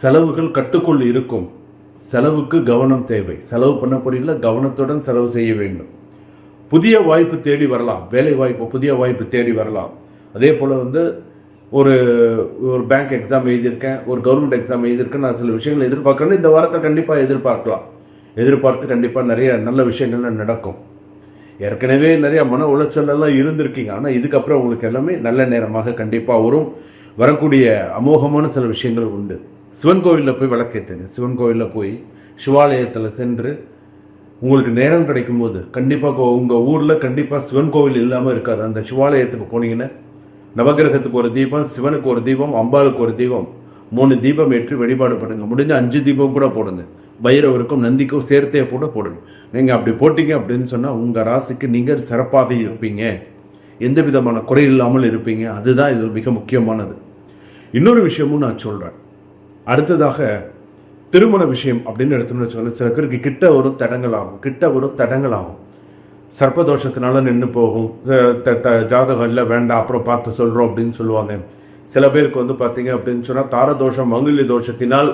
செலவுகள் கட்டுக்குள் இருக்கும். செலவுக்கு கவனம் தேவை. செலவு பண்ண போறீங்களா, கவனத்துடன் செலவு செய்ய வேண்டும். புதிய வாய்ப்பு தேடி வரலாம். வேலை வாய்ப்பு, புதிய வாய்ப்பு தேடி வரலாம். அதே போல் ஒரு ஒரு பேங்க் எக்ஸாம் எழுதியிருக்கேன், ஒரு கவர்மெண்ட் எக்ஸாம் எழுதியிருக்கேன், நான் சில விஷயங்கள் எதிர்பார்க்குறேன்னு இந்த வாரத்தை கண்டிப்பாக எதிர்பார்த்து கண்டிப்பாக நிறைய நல்ல விஷயங்கள்லாம் நடக்கும். ஏற்கனவே நிறைய மன உளைச்சலெல்லாம் இருந்திருக்கீங்க. ஆனால் இதுக்கப்புறம் உங்களுக்கு எல்லாமே நல்ல நேரமாக கண்டிப்பாக வரும். வரக்கூடிய அமோகமான சில விஷயங்கள் உண்டு. சிவன் கோவிலில் போய் விளக்கேற்றுங்க. சிவன் கோவிலில் போய் சிவாலயத்தில் சென்று உங்களுக்கு நேரம் கிடைக்கும் போது கண்டிப்பாக உங்கள் ஊரில் கண்டிப்பாக சிவன் கோவில் இல்லாமல் இருக்காது. அந்த சிவாலயத்துக்கு போனீங்கன்னா நவகிரகத்துக்கு ஒரு தீபம், சிவனுக்கு ஒரு தீபம், அம்பாளுக்கு ஒரு தீபம், 3 தீபம் ஏற்றி வழிபாடு பண்ணுங்க. முடிஞ்ச 5 தீபம் கூட போடுங்க. பைரவருக்கும் நந்திக்கும் சேர்த்தே போடுங்க. நீங்கள் அப்படி போட்டீங்க அப்படின்னு சொன்னால் உங்கள் ராசிக்கு நீங்கள் சிறப்பாக இருப்பீங்க, எந்த விதமான குறை இல்லாமல் இருப்பீங்க. அதுதான் இது மிக முக்கியமானது. இன்னொரு விஷயமும் நான் சொல்கிறேன். அடுத்ததாக திருமண விஷயம் அப்படின்னு எடுத்துன்னு சொல்ல சில பேருக்கு கிட்ட ஒரு தடங்களாகும். சர்ப்பதோஷத்தினால நின்று போகும். ஜாதகம் இல்லை, வேண்டாம், அப்புறம் பார்த்து சொல்கிறோம் அப்படின்னு சொல்லுவாங்க. சில பேருக்கு பார்த்தீங்க அப்படின்னு சொன்னால் தாரதோஷம், மங்கல்ய தோஷத்தினால்